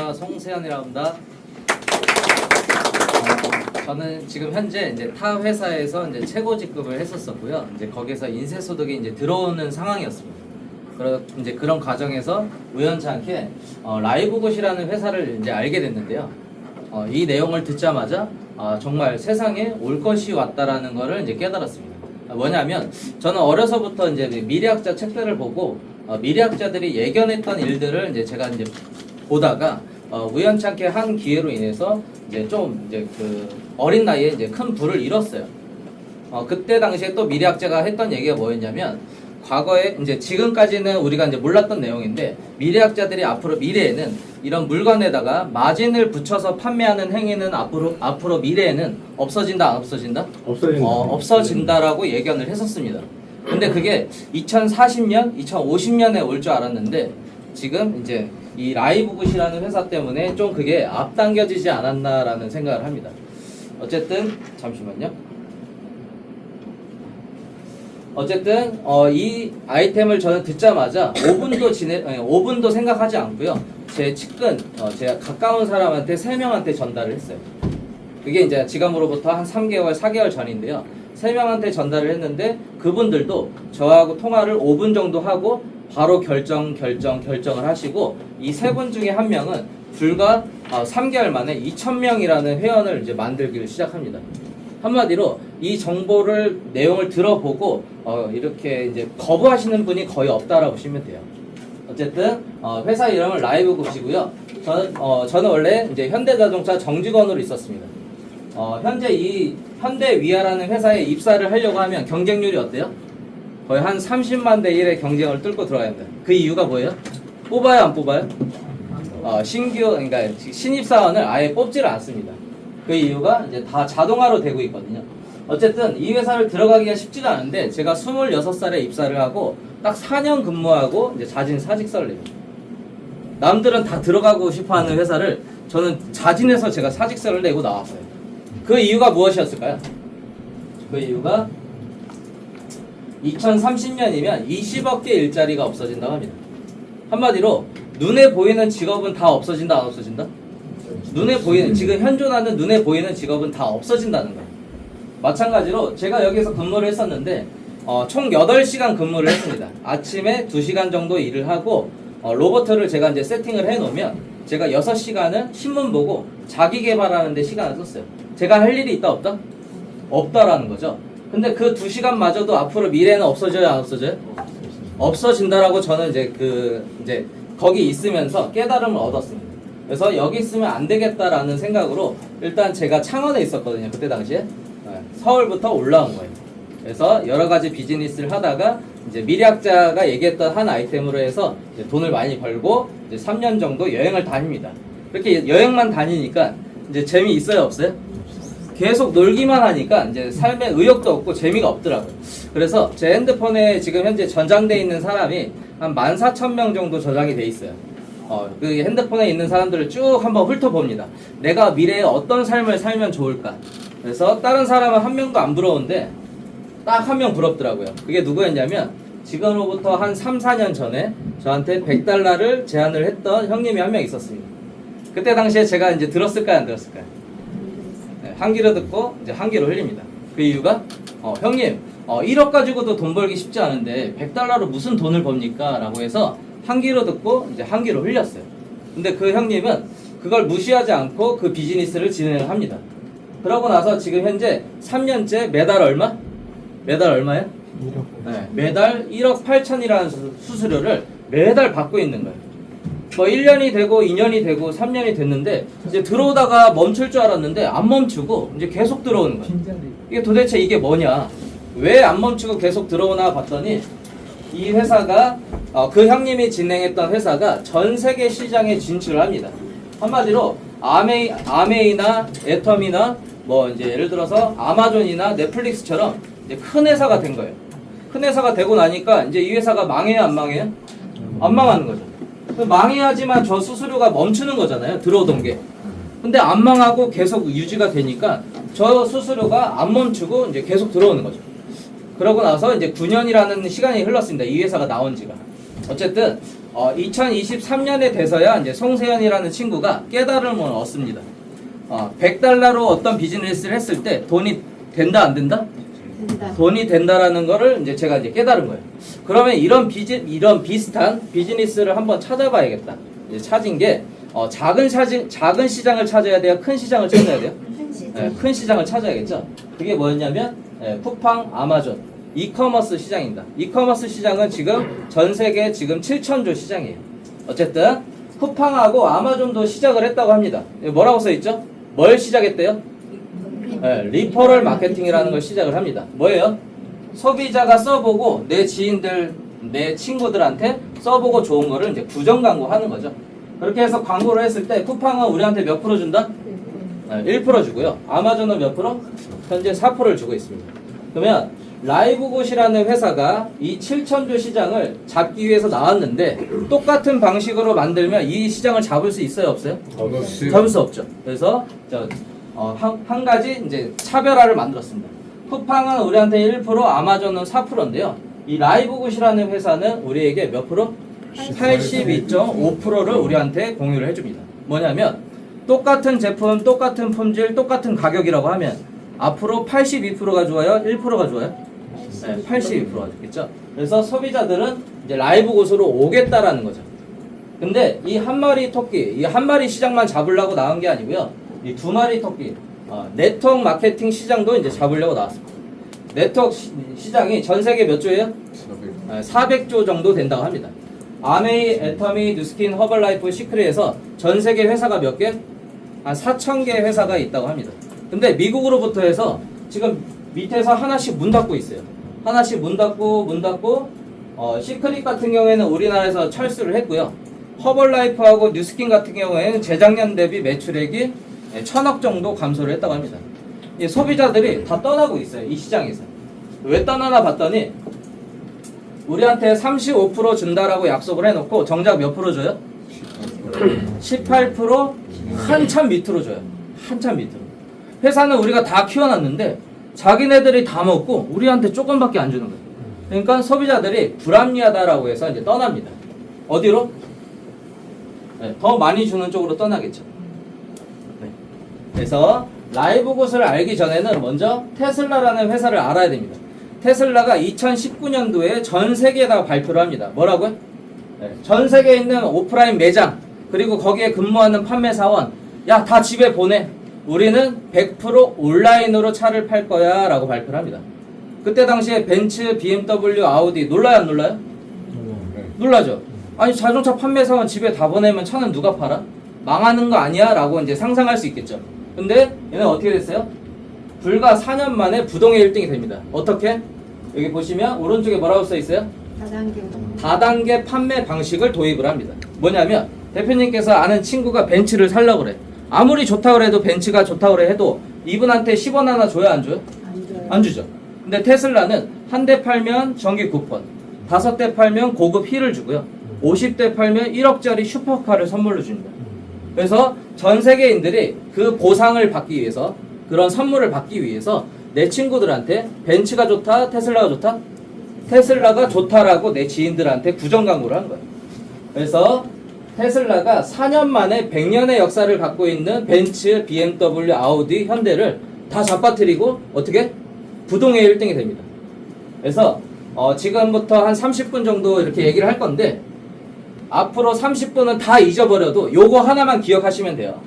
반갑습니다. 송세현이라고 합니다. 저는 지금 현재 이제 타 회사에서 이제 최고 직급을 했었었고요. 이제 거기서 인쇄소득이 이제 들어오는 상황이었습니다. 이제 그런 과정에서 우연치 않게 라이브굿이라는 회사를 이제 알게 됐는데요. 이 내용을 듣자마자 정말 세상에 올 것이 왔다라는 거를 이제 깨달았습니다. 뭐냐면 저는 어려서부터 이제 미래학자 책들을 보고 미래학자들이 예견했던 일들을 이제 제가 이제 보다가 우연치 않게 한 기회로 인해서 이제 좀 이제 그 어린 나이에 이제 큰 부를 잃었어요. 그때 당시에 또 미래학자가 했던 얘기가 뭐였냐면 과거에 이제 지금까지는 우리가 이제 몰랐던 내용인데 미래학자들이 앞으로 미래에는 이런 물건에다가 마진을 붙여서 판매하는 행위는 앞으로 미래에는 없어진다 안 없어진다? 없어진다라고 예견을 했었습니다. 근데 그게 2040년, 2050년에 올 줄 알았는데 지금 이제 이 라이브굿이라는 회사 때문에 좀 그게 앞당겨지지 않았나라는 생각을 합니다. 어쨌든 잠시만요. 어쨌든 이 아이템을 저는 듣자마자 5분도 생각하지 않고요. 제 측근, 제가 가까운 사람한테 3명한테 전달을 했어요. 그게 이제 지금으로부터 한 3개월, 4개월 전인데요. 3명한테 전달을 했는데 그분들도 저하고 통화를 5분 정도 하고 바로 결정을 하시고 이 3분 중에 한 명은 불과 3개월 만에 2,000명이라는 회원을 이제 만들기를 시작합니다. 한마디로 이 정보를 내용을 들어보고 이렇게 이제 거부하시는 분이 거의 없다라고 보시면 돼요. 어쨌든 회사 이름은 라이브굿이고요. 저는 원래 이제 현대자동차 정직원으로 있었습니다. 현재 이 현대위아라는 회사에 입사를 하려고 하면 경쟁률이 어때요? 거의 한 30만 대 1의 경쟁을 뚫고 들어가야 합니다. 그 이유가 뭐예요? 뽑아요, 안 뽑아요? 그러니까 신입사원을 아예 뽑지를 않습니다. 그 이유가 이제 다 자동화로 되고 있거든요. 어쨌든 이 회사를 들어가기가 쉽지가 않은데 제가 26살에 입사를 하고 딱 4년 근무하고 이제 자진 사직서를 냅니다. 남들은 다 들어가고 싶어하는 회사를 저는 자진해서 제가 사직서를 내고 나왔어요. 그 이유가 무엇이었을까요? 그 이유가 2030년이면 20억 개 일자리가 없어진다고 합니다. 한마디로 눈에 보이는 직업은 다 없어진다 안 없어진다? 눈에 보이는 지금 현존하는 눈에 보이는 직업은 다 없어진다는 거예요. 마찬가지로 제가 여기서 근무를 했었는데 총 8시간 근무를 했습니다. 아침에 2시간 정도 일을 하고 로봇을 제가 이제 세팅을 해 놓으면 제가 6시간은 신문 보고 자기 개발하는 데 시간을 썼어요. 제가 할 일이 있다 없다? 없다라는 거죠. 근데 그 2시간마저도 앞으로 미래는 없어져요 안 없어져요? 없어진다라고 저는 이제 거기 있으면서 깨달음을 얻었습니다. 그래서 여기 있으면 안 되겠다라는 생각으로 일단 제가 창원에 있었거든요. 그때 당시에 서울부터 올라온 거예요. 그래서 여러 가지 비즈니스를 하다가 이제 미래학자가 얘기했던 한 아이템으로 해서 이제 돈을 많이 벌고 이제 3년 정도 여행을 다닙니다. 그렇게 여행만 다니니까 이제 재미 있어요 없어요? 계속 놀기만 하니까 이제 삶에 의욕도 없고 재미가 없더라고요. 그래서 제 핸드폰에 지금 현재 저장돼 있는 사람이 한 14,000명 정도 저장이 돼 있어요. 그 핸드폰에 있는 사람들을 쭉 한번 훑어봅니다. 내가 미래에 어떤 삶을 살면 좋을까? 그래서 다른 사람은 한 명도 안 부러운데 딱 한 명 부럽더라고요. 그게 누구였냐면 지금으로부터 한 3, 4년 전에 저한테 $100를 제안을 했던 형님이 한 명 있었습니다. 그때 당시에 제가 이제 들었을까요, 안 들었을까요? 네, 한 귀로 듣고 이제 한 귀로 흘립니다. 그 이유가 형님 1억 가지고도 돈 벌기 쉽지 않은데 $100로 무슨 돈을 법니까? 라고 해서 한 귀로 듣고 이제 한 귀로 흘렸어요. 근데 그 형님은 그걸 무시하지 않고 그 비즈니스를 진행을 합니다. 그러고 나서 지금 현재 3년째 매달 얼마? 매달 얼마예요? 네, 매달 1억 8천이라는 수수료를 매달 받고 있는 거예요. 뭐 1년이 되고 2년이 되고 3년이 됐는데 이제 들어오다가 멈출 줄 알았는데 안 멈추고 이제 계속 들어오는 거예요. 이게 도대체 이게 뭐냐? 왜 안 멈추고 계속 들어오나 봤더니 이 회사가 그 형님이 진행했던 회사가 전 세계 시장에 진출을 합니다. 한마디로 아메이나 애텀이나 뭐 이제 예를 들어서 아마존이나 넷플릭스처럼 이제 큰 회사가 된 거예요. 큰 회사가 되고 나니까 이제 이 회사가 망해요 안 망해요? 안 망하는 거죠. 망해야지만 저 수수료가 멈추는 거잖아요. 들어오던 게. 근데 안 망하고 계속 유지가 되니까 저 수수료가 안 멈추고 이제 계속 들어오는 거죠. 그러고 나서 이제 9년이라는 시간이 흘렀습니다. 이 회사가 나온 지가. 어쨌든 2023년에 돼서야 이제 송세현이라는 친구가 깨달음을 얻습니다. 100달러로 어떤 비즈니스를 했을 때 돈이 된다 안 된다? 된다. 돈이 된다라는 거를 이제 제가 이제 깨달은 거예요. 그러면 이런 비슷한 비즈니스를 한번 찾아봐야겠다. 이제 찾은 게 작은 시장을 찾아야 돼요. 큰 시장을 찾아야 돼요. 큰 시장을 찾아야겠죠. 그게 뭐였냐면 쿠팡, 아마존, 이커머스 시장입니다. 이커머스 시장은 지금 전 세계 지금 7천조 시장이에요. 어쨌든 쿠팡하고 아마존도 시작을 했다고 합니다. 뭐라고 써 있죠? 뭘 시작했대요? 리퍼럴 마케팅이라는 걸 시작을 합니다. 뭐예요? 소비자가 써보고 내 지인들, 내 친구들한테 써보고 좋은 거를 이제 부정 광고하는 거죠. 그렇게 해서 광고를 했을 때 쿠팡은 우리한테 몇 프로 준다? 1% 주고요. 아마존은 몇 프로? 현재 4%를 주고 있습니다. 그러면 라이브굿이라는 회사가 이 7천조 시장을 잡기 위해서 나왔는데 똑같은 방식으로 만들면 이 시장을 잡을 수 있어요, 없어요? 잡을 수 없죠. 그래서 한 가지 이제 차별화를 만들었습니다. 쿠팡은 우리한테 1%, 아마존은 4%인데요. 이 라이브굿이라는 회사는 우리에게 몇 프로? 82.5%를 우리한테 공유를 해줍니다. 뭐냐면 똑같은 제품, 똑같은 품질, 똑같은 가격이라고 하면 앞으로 82%가 좋아요? 1%가 좋아요? 네, 82%가 좋겠죠. 그래서 소비자들은 이제 라이브굿으로 오겠다라는 거죠. 근데 이 한 마리 토끼, 이 한 마리 시장만 잡으려고 나온 게 아니고요. 이 두 마리 토끼, 네트워크 마케팅 시장도 이제 잡으려고 나왔습니다. 네트워크 시장이 전 세계 몇 조예요? 400조 정도 된다고 합니다. 아메이, 애터미, 뉴스킨, 허벌라이프, 시크릿에서 전 세계 회사가 몇 개? 한 4,000개 회사가 있다고 합니다. 근데 미국으로부터 해서 지금 밑에서 하나씩 문 닫고 있어요. 하나씩 문 닫고 시크릿 같은 경우에는 우리나라에서 철수를 했고요. 허벌라이프하고 뉴스킨 같은 경우에는 재작년 대비 매출액이 1,000억 정도 감소를 했다고 합니다. 이 소비자들이 다 떠나고 있어요. 이 시장에서. 왜 떠나나 봤더니 우리한테 35% 준다라고 약속을 해놓고 정작 몇 프로 줘요? 18% 한참 밑으로 줘요. 한참 밑으로. 회사는 우리가 다 키워놨는데 자기네들이 다 먹고 우리한테 조금밖에 안 주는 거예요. 그러니까 소비자들이 불합리하다라고 해서 이제 떠납니다. 어디로? 더 많이 주는 쪽으로 떠나겠죠. 그래서 라이브굿을 알기 전에는 먼저 테슬라라는 회사를 알아야 됩니다. 테슬라가 2019년도에 전 세계에다가 발표를 합니다. 뭐라고요? 전 세계에 있는 오프라인 매장 그리고 거기에 근무하는 판매사원 야, 다 집에 보내. 우리는 100% 온라인으로 차를 팔 거야 라고 발표를 합니다. 그때 당시에 벤츠, BMW, 아우디 놀라요 안 놀라요? 놀라죠. 아니 자동차 판매사원 집에 다 보내면 차는 누가 팔아? 망하는 거 아니야? 라고 이제 상상할 수 있겠죠. 근데 얘는 어떻게 됐어요? 불과 4년 만에 부동의 1등이 됩니다. 어떻게? 여기 보시면 오른쪽에 뭐라고 써 있어요? 다단계 판매 방식을 도입을 합니다. 뭐냐면 대표님께서 아는 친구가 벤츠를 살려고 그래. 아무리 좋다고 해도 벤츠가 좋다고 해도 이분한테 10원 하나 줘야 안 줘요? 안 줘요. 안 주죠. 근데 테슬라는 한 대 팔면 정기 쿠폰, 5대 팔면 고급 휠을 주고요. 50대 팔면 1억짜리 슈퍼카를 선물로 줍니다. 그래서 전 세계인들이 그 보상을 받기 위해서 그런 선물을 받기 위해서 내 친구들한테 벤츠가 좋다, 테슬라가 좋다? 테슬라가 좋다라고 내 지인들한테 구정 광고를 한 거예요. 그래서 테슬라가 4년 만에 100년의 역사를 갖고 있는 벤츠, BMW, 아우디, 현대를 다 잡아뜨리고 어떻게? 부동의 1등이 됩니다. 그래서 지금부터 한 30분 정도 이렇게 얘기를 할 건데 앞으로 30분은 다 잊어버려도 요거 하나만 기억하시면 돼요.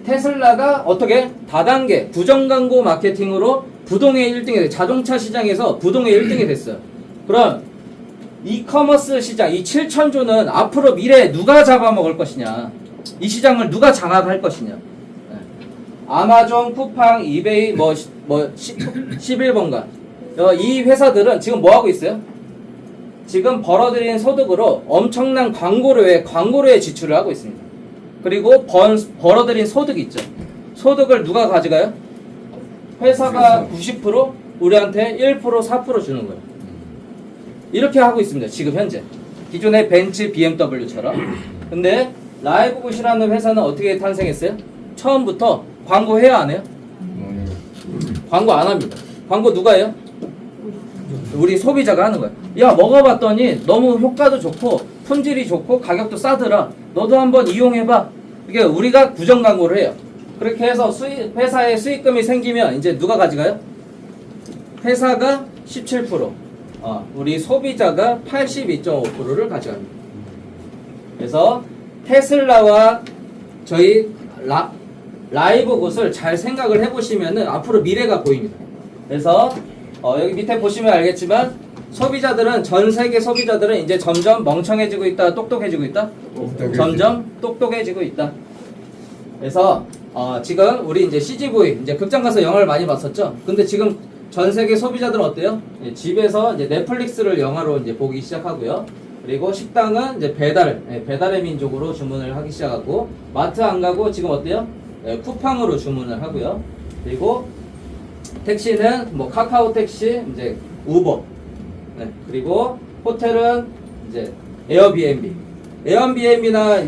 테슬라가 어떻게? 다단계 부정광고 마케팅으로 부동의 1등이 됐어요. 자동차 시장에서 부동의 1등이 됐어요. 그럼 이커머스 시장, 이 7천조는 앞으로 미래에 누가 잡아먹을 것이냐, 이 시장을 누가 장악할 것이냐. 아마존, 쿠팡, 이베이, 11번가 이 회사들은 지금 뭐하고 있어요? 지금 벌어들인 소득으로 엄청난 광고료에 지출을 하고 있습니다. 그리고 벌어들인 소득이 있죠. 소득을 누가 가져가요? 회사가 90%, 우리한테 1%, 4% 주는 거예요. 이렇게 하고 있습니다. 지금 현재. 기존의 벤츠, BMW처럼. 근데 라이브굿이라는 회사는 어떻게 탄생했어요? 처음부터 광고해요, 안 해요? 광고 안 합니다. 광고 누가 해요? 우리 소비자가 하는 거예요. 야, 먹어봤더니 너무 효과도 좋고 품질이 좋고 가격도 싸더라. 너도 한번 이용해봐. 이게 우리가 구정 광고를 해요. 그렇게 해서 회사에 수익금이 생기면 이제 누가 가져가요? 회사가 17%, 우리 소비자가 82.5%를 가져갑니다. 그래서 테슬라와 저희 라이브굿을 잘 생각을 해보시면은 앞으로 미래가 보입니다. 그래서 여기 밑에 보시면 알겠지만 소비자들은 전 세계 소비자들은 이제 점점 멍청해지고 있다, 똑똑해지고 있다, 점점 똑똑해지고 있다. 그래서 지금 우리 이제 CGV 이제 극장 가서 영화를 많이 봤었죠. 근데 지금 전 세계 소비자들은 어때요? 집에서 이제 넷플릭스를 영화로 이제 보기 시작하고요. 그리고 식당은 이제 배달의 민족으로 주문을 하기 시작하고, 마트 안 가고 지금 어때요? 쿠팡으로 주문을 하고요. 그리고 택시는 뭐 카카오 택시, 이제 우버, 그리고 호텔은 이제 에어비앤비나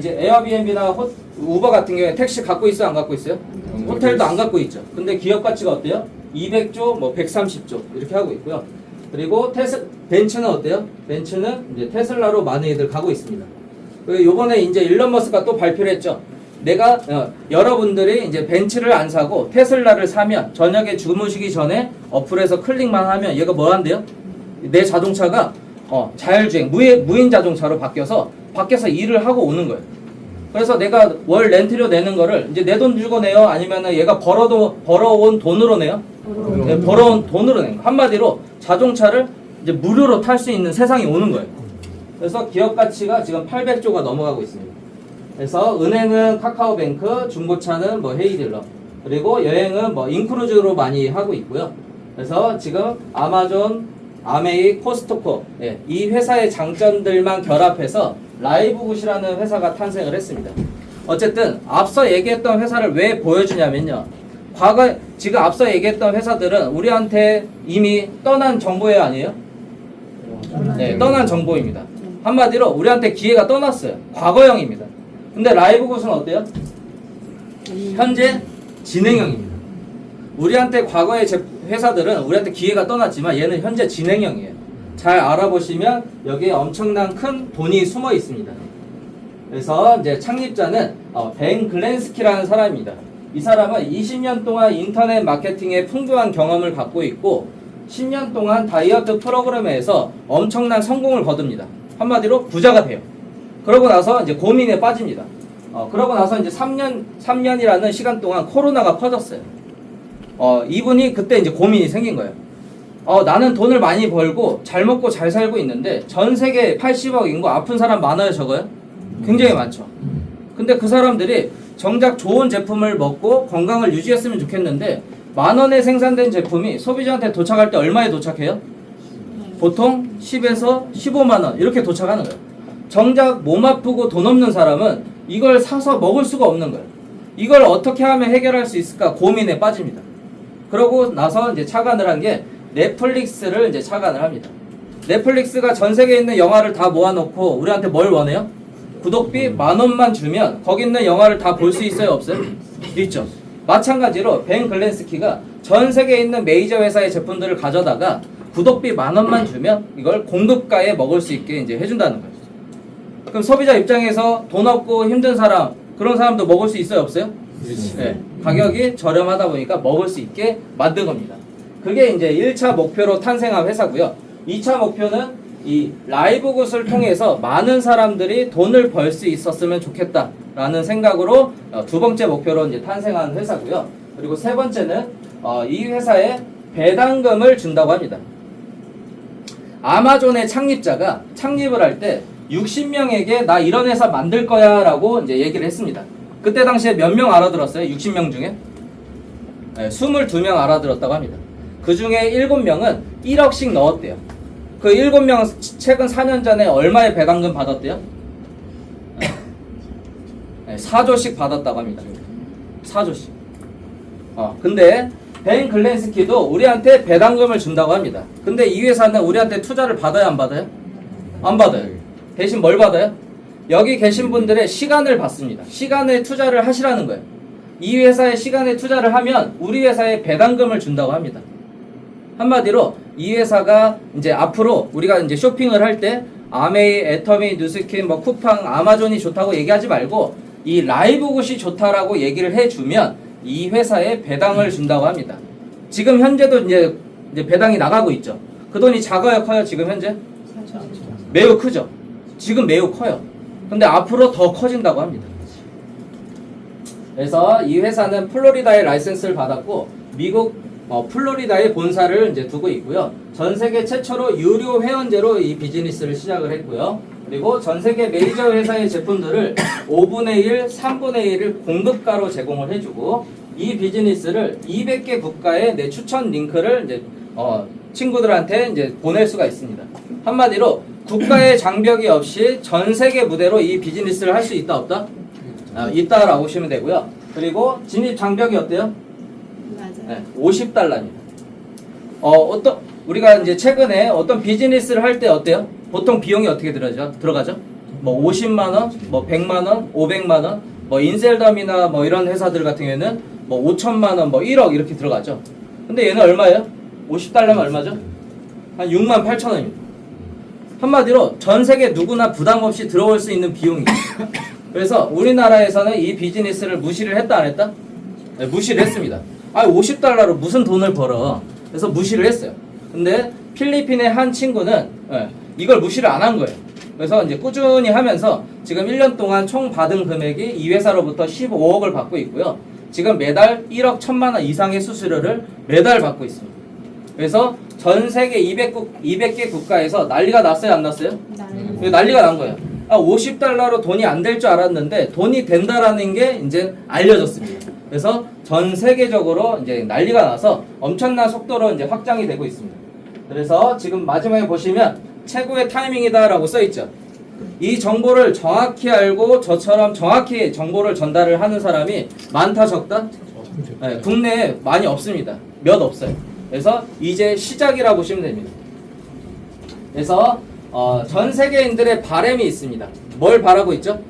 우버 같은 경우에 택시 갖고 있어요, 안 갖고 있어요? 호텔도 안 갖고 있죠. 근데 기업 가치가 어때요? 200조, 뭐 130조 이렇게 하고 있고요. 그리고 벤츠는 어때요? 벤츠는 이제 테슬라로 많이들 가고 있습니다. 그리고 요번에 이제 일론 머스크가 또 발표를 했죠. 내가 여러분들이 이제 벤츠를 안 사고 테슬라를 사면 저녁에 주무시기 전에 어플에서 클릭만 하면 얘가 뭐 한대요? 내 자동차가 자율주행 무인 자동차로 바뀌어서 밖에서 일을 하고 오는 거예요. 그래서 내가 월 렌트료 내는 거를 이제 내 돈 주고 내요? 아니면은 얘가 벌어온 돈으로 내요? 벌어온 돈으로 내요. 한마디로 자동차를 이제 무료로 탈 수 있는 세상이 오는 거예요. 그래서 기업 가치가 지금 800조가 넘어가고 있습니다. 그래서 은행은 카카오뱅크, 중고차는 뭐 헤이딜러, 그리고 여행은 뭐 인크루즈로 많이 하고 있고요. 그래서 지금 아마존, 아메이, 코스트코, 이 회사의 장점들만 결합해서 라이브굿이라는 회사가 탄생을 했습니다. 어쨌든 앞서 얘기했던 회사를 왜 보여주냐면요, 지금 앞서 얘기했던 회사들은 우리한테 이미 떠난 정보예요, 아니에요? 네, 떠난 정보입니다. 한마디로 우리한테 기회가 떠났어요. 과거형입니다. 근데 라이브굿은 어때요? 현재 진행형입니다. 우리한테 과거의 회사들은 우리한테 기회가 떠났지만 얘는 현재 진행형이에요. 잘 알아보시면 여기에 엄청난 큰 돈이 숨어 있습니다. 그래서 이제 창립자는 벤 글렌스키라는 사람입니다. 이 사람은 20년 동안 인터넷 마케팅에 풍부한 경험을 갖고 있고 10년 동안 다이어트 프로그램에서 엄청난 성공을 거둡니다. 한마디로 부자가 돼요. 그러고 나서 이제 고민에 빠집니다. 그러고 나서 이제 3년이라는 시간 동안 코로나가 퍼졌어요. 이분이 그때 이제 고민이 생긴 거예요. 나는 돈을 많이 벌고 잘 먹고 잘 살고 있는데 전 세계 80억 인구 아픈 사람 많아요, 적어요? 굉장히 많죠. 근데 그 사람들이 정작 좋은 제품을 먹고 건강을 유지했으면 좋겠는데 10,000원에 생산된 제품이 소비자한테 도착할 때 얼마에 도착해요? 보통 10에서 15만 원 이렇게 도착하는 거예요. 정작 몸 아프고 돈 없는 사람은 이걸 사서 먹을 수가 없는 거예요. 이걸 어떻게 하면 해결할 수 있을까 고민에 빠집니다. 그러고 나서 이제 착안을 한 게 넷플릭스를 이제 착안을 합니다. 넷플릭스가 전 세계에 있는 영화를 다 모아놓고 우리한테 뭘 원해요? 구독비 10,000원만 주면 거기 있는 영화를 다 볼 수 있어요, 없어요? 있죠. 마찬가지로 벤 글렌스키가 전 세계에 있는 메이저 회사의 제품들을 가져다가 구독비 10,000원만 주면 이걸 공급가에 먹을 수 있게 이제 해준다는 거예요. 그럼 소비자 입장에서 돈 없고 힘든 사람, 그런 사람도 먹을 수 있어요, 없어요? 네. 가격이 저렴하다 보니까 먹을 수 있게 만든 겁니다. 그게 이제 1차 목표로 탄생한 회사고요. 2차 목표는 이 라이브굿을 통해서 많은 사람들이 돈을 벌 수 있었으면 좋겠다라는 생각으로 두 번째 목표로 이제 탄생한 회사고요. 그리고 세 번째는 이 회사에 배당금을 준다고 합니다. 아마존의 창립자가 창립을 할 때 60명에게 나 이런 회사 만들 거야 라고 이제 얘기를 했습니다. 그때 당시에 몇 명 알아들었어요? 60명 중에? 네, 22명 알아들었다고 합니다. 그 중에 7명은 1억씩 넣었대요. 그 7명 최근 4년 전에 얼마의 배당금 받았대요? 네, 4조씩 받았다고 합니다. 4조씩. 근데 벤 글렌스키도 우리한테 배당금을 준다고 합니다. 근데 이 회사는 우리한테 투자를 받아요, 안 받아요? 안 받아요. 대신 뭘 받아요? 여기 계신 분들의 시간을 받습니다. 시간에 투자를 하시라는 거예요. 이 회사에 시간에 투자를 하면 우리 회사에 배당금을 준다고 합니다. 한마디로 이 회사가 이제 앞으로 우리가 이제 쇼핑을 할 때 아메이, 애터미, 뉴스킨, 뭐 쿠팡, 아마존이 좋다고 얘기하지 말고 이 라이브굿이 좋다라고 얘기를 해주면 이 회사에 배당을 준다고 합니다. 지금 현재도 이제 배당이 나가고 있죠. 그 돈이 작아요, 커요? 지금 현재? 매우 크죠. 지금 매우 커요. 근데 앞으로 더 커진다고 합니다. 그래서 이 회사는 플로리다에 라이센스를 받았고 미국 플로리다에 본사를 이제 두고 있고요. 전 세계 최초로 유료 회원제로 이 비즈니스를 시작을 했고요. 그리고 전 세계 메이저 회사의 제품들을 5분의 1, 3분의 1을 공급가로 제공을 해주고 이 비즈니스를 200개 국가에 내 추천 링크를 이제 친구들한테 이제 보낼 수가 있습니다. 한마디로 국가의 장벽이 없이 전 세계 무대로 이 비즈니스를 할 수 있다 없다? 있다라고 보시면 되고요. 그리고 진입 장벽이 어때요? 맞아요. 네, $50입니다. 우리가 이제 최근에 어떤 비즈니스를 할 때 어때요? 보통 비용이 어떻게 들어가죠? 뭐 50만 원, 뭐 100만 원, 500만 원, 뭐 인셀덤이나 뭐 이런 회사들 같은 경우에는 뭐 5천만 원, 뭐 1억 이렇게 들어가죠. 근데 얘는 얼마예요? $50면 얼마죠? 한 6만 8천 원입니다. 한마디로 전 세계 누구나 부담 없이 들어올 수 있는 비용이에요. 그래서 우리나라에서는 이 비즈니스를 무시를 했다 안 했다? 네, 무시를 했습니다. $50로 무슨 돈을 벌어? 그래서 무시를 했어요. 근데 필리핀의 한 친구는 이걸 무시를 안 한 거예요. 그래서 이제 꾸준히 하면서 지금 1년 동안 총 받은 금액이 이 회사로부터 15억을 받고 있고요. 지금 매달 1억 1천만 원 이상의 수수료를 매달 받고 있습니다. 그래서 전 세계 200개 국가에서 난리가 났어요, 안 났어요? 난리가 난 거예요. $50로 돈이 안 될 줄 알았는데 돈이 된다라는 게 이제 알려졌습니다. 그래서 전 세계적으로 이제 난리가 나서 엄청난 속도로 이제 확장이 되고 있습니다. 그래서 지금 마지막에 보시면 최고의 타이밍이다라고 써 있죠. 이 정보를 정확히 알고 저처럼 정확히 정보를 전달을 하는 사람이 많다 적다? 네, 국내에 많이 없습니다. 몇 없어요. 그래서 이제 시작이라고 보시면 됩니다. 그래서 전 세계인들의 바람이 있습니다. 뭘 바라고 있죠?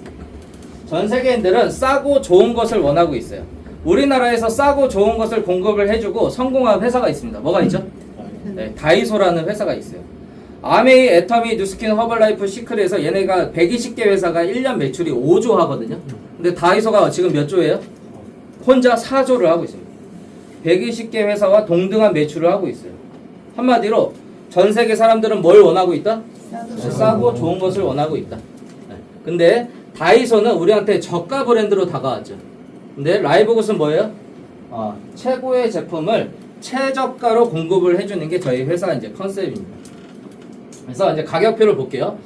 전 세계인들은 싸고 좋은 것을 원하고 있어요. 우리나라에서 싸고 좋은 것을 공급을 해주고 성공한 회사가 있습니다. 뭐가 있죠? 네, 다이소라는 회사가 있어요. 아메이, 애터미, 뉴스킨, 허벌라이프, 시크릿에서 얘네가 120개 회사가 1년 매출이 5조 하거든요. 근데 다이소가 지금 몇 조예요? 혼자 4조를 하고 있습니다. 120개 회사와 동등한 매출을 하고 있어요. 한마디로 전 세계 사람들은 뭘 원하고 있다? 싸고 좋은 것을 원하고 있다. 근데 다이소는 우리한테 저가 브랜드로 다가왔죠. 근데 라이브굿은 뭐예요? 최고의 제품을 최저가로 공급을 해주는 게 저희 회사 이제 컨셉입니다. 그래서 이제 가격표를 볼게요.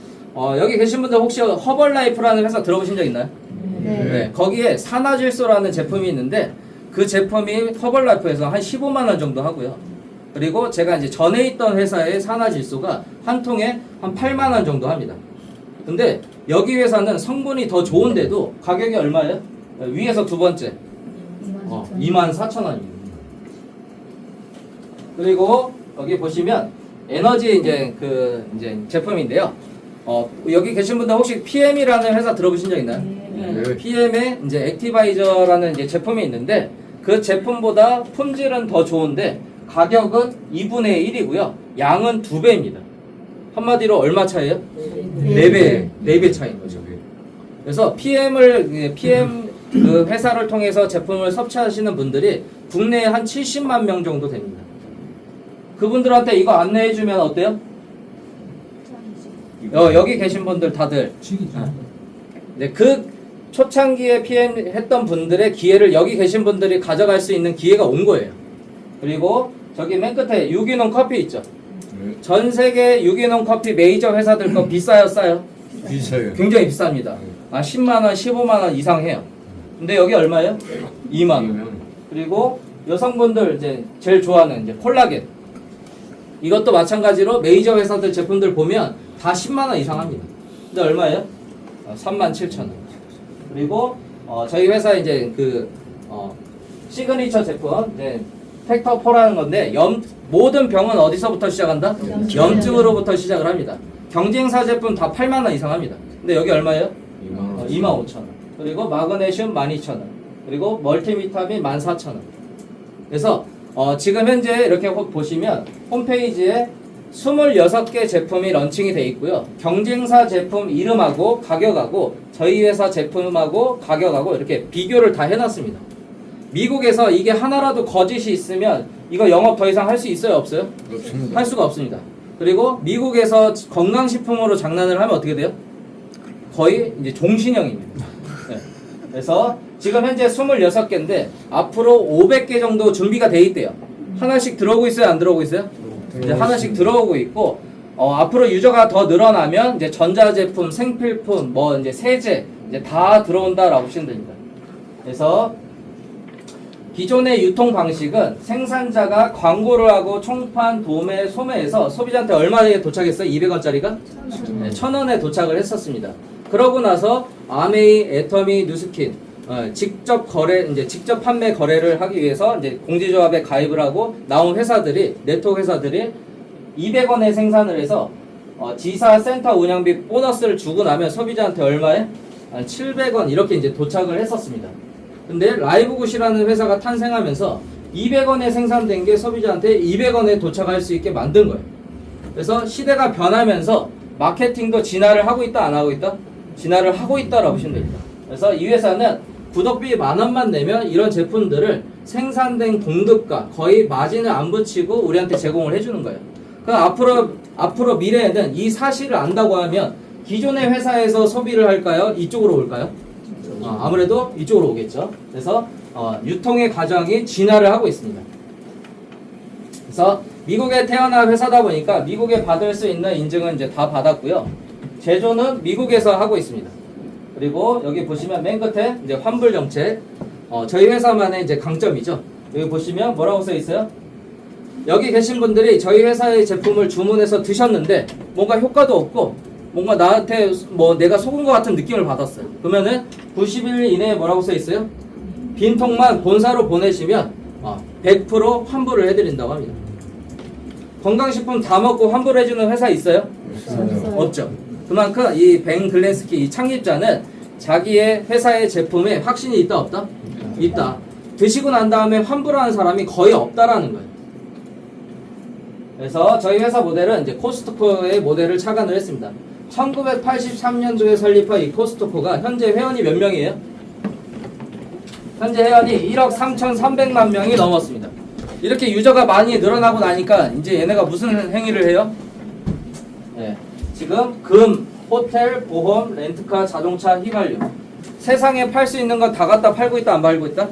여기 계신 분들 혹시 허벌라이프라는 회사 들어보신 적 있나요? 네. 거기에 산화질소라는 제품이 있는데 그 제품이 허벌라이프에서 한 15만 원 정도 하고요. 그리고 제가 이제 전에 있던 회사의 산화질소가 한 통에 한 8만 원 정도 합니다. 근데 여기 회사는 성분이 더 좋은데도 가격이 얼마예요? 위에서 두 번째 24,000원입니다. 그리고 여기 보시면 에너지 이제 이제 제품인데요. 여기 계신 분들 혹시 PM이라는 회사 들어보신 적 있나요? 네. PM의 이제 액티바이저라는 이제 제품이 있는데 그 제품보다 품질은 더 좋은데 가격은 2분의 1이고요. 양은 2배입니다. 한마디로 얼마 차이예요? 4배 차이인 거죠. 그래서 PM 그 회사를 통해서 제품을 섭취하시는 분들이 국내에 한 70만 명 정도 됩니다. 그분들한테 이거 안내해주면 어때요? 여기 계신 분들 다들 네, 그 초창기에 PM 했던 분들의 기회를 여기 계신 분들이 가져갈 수 있는 기회가 온 거예요. 그리고 저기 맨 끝에 유기농 커피 있죠. 전 세계 유기농 커피 메이저 회사들 거 비싸요, 싸요? 비싸요. 굉장히 비쌉니다. 10만 원, 15만 원 이상 해요. 근데 여기 얼마예요? 2만 원. 그리고 여성분들 이제 제일 좋아하는 이제 콜라겐. 이것도 마찬가지로 메이저 회사들 제품들 보면 다 10만 원 이상 합니다. 근데 얼마예요? 37,000원. 그리고 저희 회사 이제 시그니처 제품 이제 팩터 4라는 건데 모든 병은 어디서부터 시작한다? 염증으로부터 시작을 합니다. 경쟁사 제품 다 8만 원 이상 합니다. 근데 여기 얼마예요? 25,000원. 그리고 마그네슘 12,000원. 그리고 멀티비타민 14,000원. 그래서 지금 현재 이렇게 보시면 홈페이지에 26개 제품이 런칭이 돼 있고요. 경쟁사 제품 이름하고 가격하고 저희 회사 제품하고 가격하고 이렇게 비교를 다 해놨습니다. 미국에서 이게 하나라도 거짓이 있으면 이거 영업 더 이상 할 수 있어요, 없어요? 없습니다. 할 수가 없습니다. 그리고 미국에서 건강식품으로 장난을 하면 어떻게 돼요? 거의 이제 종신형입니다. 네. 그래서 지금 현재 26개인데 앞으로 500개 정도 준비가 돼 있대요. 하나씩 들어오고 있어요, 안 들어오고 있어요? 이제 하나씩 들어오고 있고, 앞으로 유저가 더 늘어나면 이제 전자제품, 생필품, 뭐 이제 세제 이제 다 들어온다라고 보시면 됩니다. 그래서 기존의 유통 방식은 생산자가 광고를 하고 총판, 도매, 소매해서 소비자한테 얼마에 도착했어요? 200원짜리가? 네, 1000원에 도착을 했었습니다. 그러고 나서 아메이, 애터미, 뉴스킨 직접 거래, 이제 직접 판매 거래를 하기 위해서 이제 공제조합에 가입을 하고 나온 회사들이, 네트워크 회사들이 200원에 생산을 해서 지사 센터 운영비 보너스를 주고 나면 소비자한테 얼마에? 700원 이렇게 이제 도착을 했었습니다. 근데 라이브굿이라는 회사가 탄생하면서 200원에 생산된 게 소비자한테 200원에 도착할 수 있게 만든 거예요. 그래서 시대가 변하면서 마케팅도 진화를 하고 있다, 안 하고 있다? 진화를 하고 있다라고 보시면 됩니다. 그래서 이 회사는 구독비 10,000원만 내면 이런 제품들을 생산된 공급가 거의 마진을 안 붙이고 우리한테 제공을 해주는 거예요. 그럼 앞으로 미래에는 이 사실을 안다고 하면 기존의 회사에서 소비를 할까요? 이쪽으로 올까요? 아무래도 이쪽으로 오겠죠. 그래서 유통의 과정이 진화를 하고 있습니다. 그래서 미국에 태어난 회사다 보니까 미국에 받을 수 있는 인증은 이제 다 받았고요. 제조는 미국에서 하고 있습니다. 그리고 여기 보시면 맨 끝에 이제 환불 정책, 저희 회사만의 이제 강점이죠. 여기 보시면 뭐라고 써 있어요? 여기 계신 분들이 저희 회사의 제품을 주문해서 드셨는데 뭔가 효과도 없고 뭔가 나한테 뭐 내가 속은 것 같은 느낌을 받았어요. 그러면은 90일 이내에 뭐라고 써 있어요? 빈통만 본사로 보내시면 100% 환불을 해드린다고 합니다. 건강식품 다 먹고 환불해주는 회사 있어요? 없죠. 그만큼 이 벤 글렌스키 이 창립자는 자기의 회사의 제품에 확신이 있다 없다? 있다. 드시고 난 다음에 환불하는 사람이 거의 없다라는 거예요. 그래서 저희 회사 모델은 이제 코스트코의 모델을 착안을 했습니다. 1983년도에 설립한 이 코스트코가 현재 회원이 몇 명이에요? 현재 회원이 1억 3,300만 명이 넘었습니다. 이렇게 유저가 많이 늘어나고 나니까 이제 얘네가 무슨 행위를 해요? 네, 지금 금, 호텔, 보험, 렌트카, 자동차, 휘발유 세상에 팔 수 있는 건 다 갖다 팔고 있다 안 팔고 있다?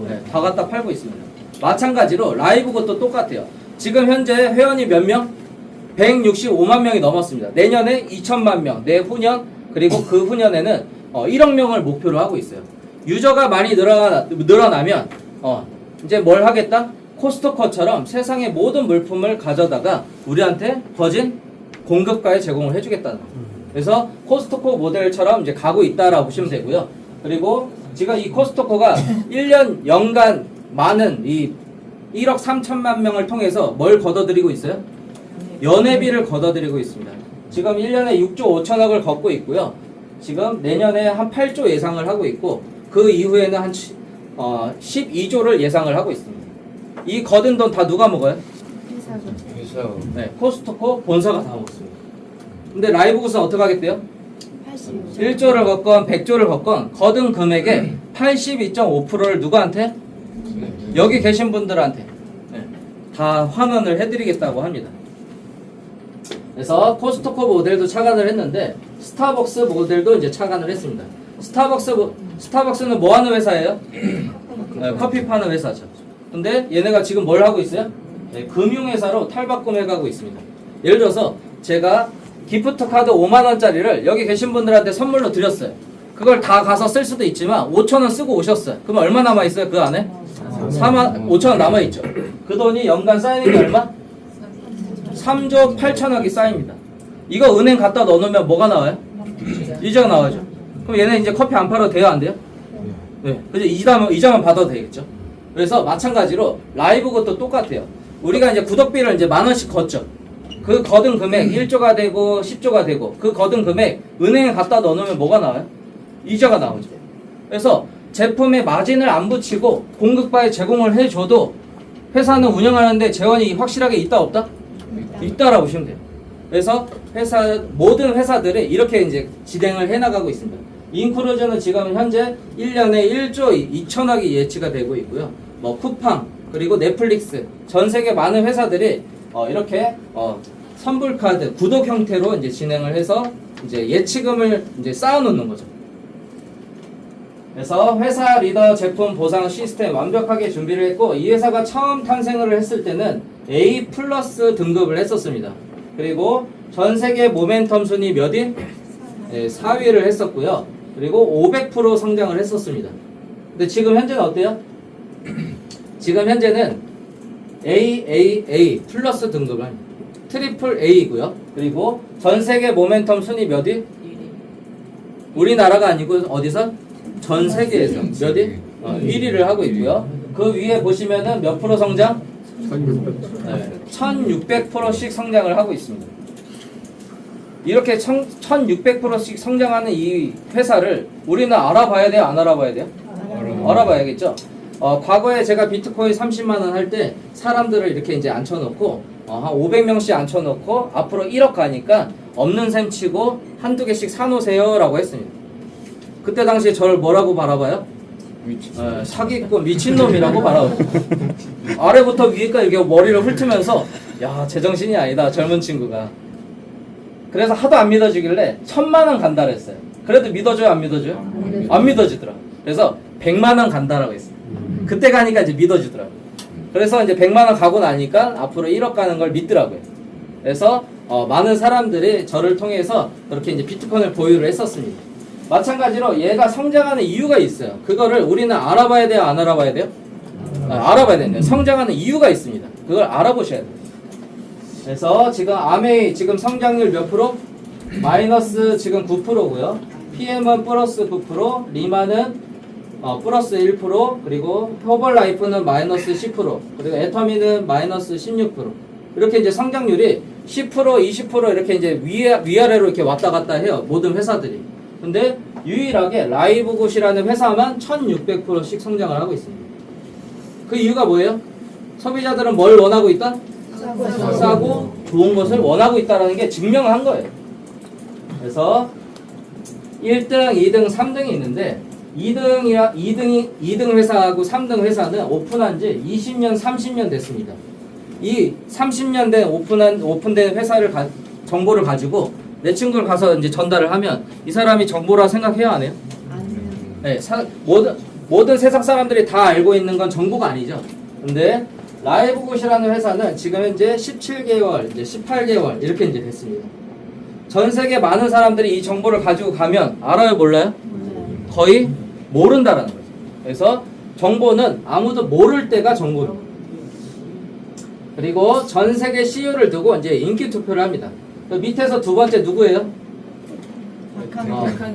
네, 다 갖다 팔고 있습니다. 마찬가지로 라이브 것도 똑같아요. 지금 현재 회원이 몇 명? 165만 명이 넘었습니다. 내년에 2천만 명, 내후년 그리고 그 후년에는 1억 명을 목표로 하고 있어요. 유저가 많이 늘어나면 이제 뭘 하겠다? 코스트코처럼 세상의 모든 물품을 가져다가 우리한테 거진 공급가에 제공을 해주겠다는 거예요. 그래서 코스트코 모델처럼 이제 가고 있다라고 보시면 되고요. 그리고 지금 이 코스트코가 1년 연간 많은 이 1억 3천만 명을 통해서 뭘 걷어들이고 있어요? 연회비를 걷어들이고 있습니다. 지금 1년에 6조 5천억을 걷고 있고요. 지금 내년에 한 8조 예상을 하고 있고 그 이후에는 한 12조를 예상을 하고 있습니다. 이 거둔 돈 다 누가 먹어요? 회사. 네, 코스트코 본사가 다 먹습니다. 근데 라이브굿은 어떻게 하겠대요? 1조를 걷건 100조를 걷건 거둔 금액의 82.5%를 누구한테? 여기 계신 분들한테 다 환원을 해드리겠다고 합니다. 그래서 코스트코 모델도 착안을 했는데 스타벅스 모델도 이제 착안을 했습니다. 스타벅스는 뭐 하는 회사예요? 네, 커피 파는 회사죠. 근데 얘네가 지금 뭘 하고 있어요? 네, 금융회사로 탈바꿈해 가고 있습니다. 예를 들어서 제가 기프트 카드 5만원짜리를 여기 계신 분들한테 선물로 드렸어요. 그걸 다 가서 쓸 수도 있지만 5천원 쓰고 오셨어요. 그럼 얼마 남아있어요? 그 안에? 5천원 남아있죠. 그 돈이 연간 쌓이는 게 얼마? 3조 8천억이 쌓입니다. 이거 은행 갖다 넣어놓으면 뭐가 나와요? 이자가 나와죠. 그럼 얘네 이제 커피 안 팔아도 돼요? 안 돼요? 네. 그래서 이자만 받아도 되겠죠. 그래서 마찬가지로 라이브 것도 똑같아요. 우리가 이제 구독비를 이제 10,000원씩 걷죠. 그 거둔 금액 1조가 되고 10조가 되고 그 거둔 금액 은행에 갖다 넣어놓으면 뭐가 나와요? 이자가 나오죠. 그래서 제품에 마진을 안 붙이고 공급가에 제공을 해줘도 회사는 운영하는데 재원이 확실하게 있다 없다? 있다라고 보시면 돼요. 그래서 모든 회사들이 이렇게 이제 진행을 해나가고 있습니다. 인크루즈는 지금 현재 1년에 1조 2천억이 예치가 되고 있고요. 뭐 쿠팡 그리고 넷플릭스 전 세계 많은 회사들이 이렇게 선불 카드 구독 형태로 이제 진행을 해서 이제 예치금을 이제 쌓아놓는 거죠. 그래서 회사 리더 제품 보상 시스템 완벽하게 준비를 했고 이 회사가 처음 탄생을 했을 때는 A 플러스 등급을 했었습니다. 그리고 전 세계 모멘텀 순위 몇 위? 네, 4위를 했었고요. 그리고 500% 성장을 했었습니다. 근데 지금 현재는 어때요? 지금 현재는 AAA 플러스 등급을 합니다. 트리플 A이고요. 그리고 전 세계 모멘텀 순위 몇 위? 우리나라가 아니고 어디서? 전 세계에서 몇 위? 1위를 하고 있고요. 그 위에 보시면은 몇 프로 성장? 1600%씩 성장을 하고 있습니다. 이렇게 1600%씩 성장하는 이 회사를 우리는 알아봐야 돼요? 안 알아봐야 돼요? 알아봐야겠죠? 과거에 제가 비트코인 30만원 할 때 사람들을 이렇게 이제 앉혀놓고 한 500명씩 앉혀놓고 앞으로 1억 가니까 없는 셈 치고 한두 개씩 사놓으세요 라고 했습니다. 그때 당시에 저를 뭐라고 바라봐요? 사기꾼 미친놈이라고 바라봐요. 아래부터 위에까지 이렇게 머리를 훑으면서 야 제정신이 아니다 젊은 친구가. 그래서 하도 안 믿어주길래 1000만원 간다 그랬어요. 그래도 믿어줘요 안 믿어줘요? 안 믿어주더라. 그래서 100만원 간다라고 했어요. 그때 가니까 이제 믿어주더라고요. 그래서 이제 100만원 가고 나니까 앞으로 1억 가는 걸 믿더라고요. 그래서 많은 사람들이 저를 통해서 그렇게 이제 비트코인을 보유를 했었습니다. 마찬가지로 얘가 성장하는 이유가 있어요. 그거를 우리는 알아봐야 돼요 안 알아봐야 돼요? 알아봐야 돼요. 성장하는 이유가 있습니다. 그걸 알아보셔야 돼요. 그래서 지금 아메이 지금 성장률 몇 프로? 마이너스 지금 9%고요. PM은 플러스 9%, 리마는 플러스 1%, 그리고 허벌라이프는 마이너스 10%, 그리고 애터미는 마이너스 16%. 이렇게 이제 성장률이 10%, 20% 이렇게 이제 위아래로 이렇게 왔다 갔다 해요. 모든 회사들이. 근데 유일하게 라이브굿이라는 회사만 1600%씩 성장을 하고 있습니다. 그 이유가 뭐예요? 소비자들은 뭘 원하고 있다? 싸고 좋은 것을 원하고 있다는 게 증명한 거예요. 그래서 1등, 2등, 3등이 있는데 2등 회사하고 3등 회사는 오픈한 지 20년, 30년 됐습니다. 이 30년 된 오픈된 회사를 정보를 가지고 내 친구를 가서 이제 전달을 하면 이 사람이 정보라 생각해야 하네요? 네, 모든 세상 사람들이 다 알고 있는 건 정보가 아니죠. 근데 라이브굿이라는 회사는 지금 현재 17개월, 이제 18개월 이렇게 이제 됐습니다. 전 세계 많은 사람들이 이 정보를 가지고 가면 알아요, 몰라요? 거의 모른다라는 거죠. 그래서 정보는 아무도 모를 때가 정보로. 그리고 전 세계 CEO를 두고 이제 인기 투표를 합니다. 그 밑에서 두 번째 누구예요?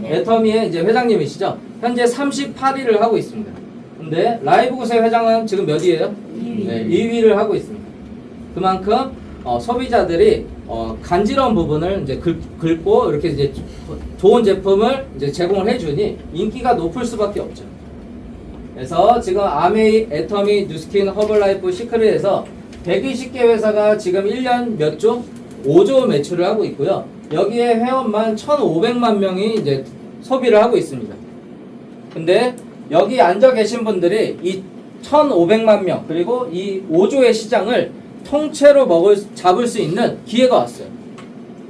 애터미의 이제 회장님이시죠. 현재 38위를 하고 있습니다. 근데 라이브굿의 회장은 지금 몇 위예요? 2위. 네, 2위를 하고 있습니다. 그만큼 소비자들이 간지러운 부분을 이제 긁고 이렇게 이제 좋은 제품을 이제 제공을 해주니 인기가 높을 수밖에 없죠. 그래서 지금 아메이, 애터미, 뉴스킨, 허벌라이프, 시크릿에서 120개 회사가 지금 1년 몇 조? 5조 매출을 하고 있고요. 여기에 회원만 1,500만 명이 이제 소비를 하고 있습니다. 근데 여기 앉아 계신 분들이 이 1,500만 명 그리고 이 5조의 시장을 통째로 잡을 수 있는 기회가 왔어요.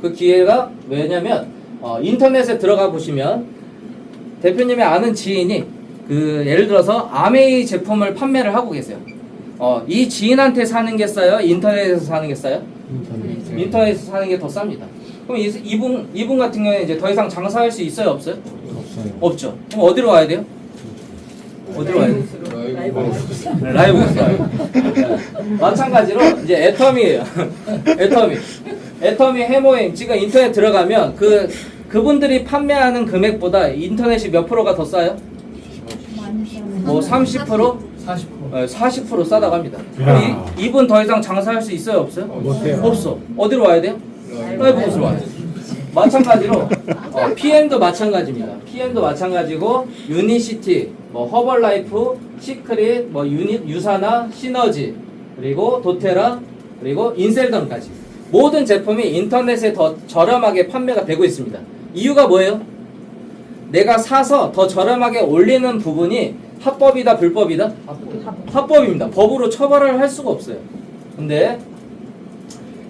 그 기회가 왜냐면 인터넷에 들어가 보시면 대표님이 아는 지인이 예를 들어서 아메이 제품을 판매를 하고 계세요. 이 지인한테 사는 게 싸요? 인터넷에서 사는 게 싸요? 인터넷에서 사는 게 더 쌉니다. 그럼 이분 같은 경우에 이제 더 이상 장사할 수 있어요? 없어요? 없죠. 그럼 어디로 와야 돼요? 어디로 와야 돼요? 라이브. 마찬가지로 이제 애터미예요. 애터미 해모임 지금 인터넷 들어가면 그분들이 판매하는 금액보다 인터넷이 몇 프로가 더 싸요? 뭐 30%? 40% 싸다고 합니다. 이분 더 이상 장사할 수 있어요? 없어요? 없어. 어디로 와야 돼요? 라이브굿으로 와야 돼요. 마찬가지로 PM도 마찬가지입니다. PM도 마찬가지고 유니시티, 뭐 허벌라이프, 시크릿, 뭐 유사나, 시너지, 그리고 도테라, 그리고 인셀덤까지 모든 제품이 인터넷에 더 저렴하게 판매가 되고 있습니다. 이유가 뭐예요? 내가 사서 더 저렴하게 올리는 부분이 합법이다, 불법이다? 합법입니다. 법으로 처벌을 할 수가 없어요. 근데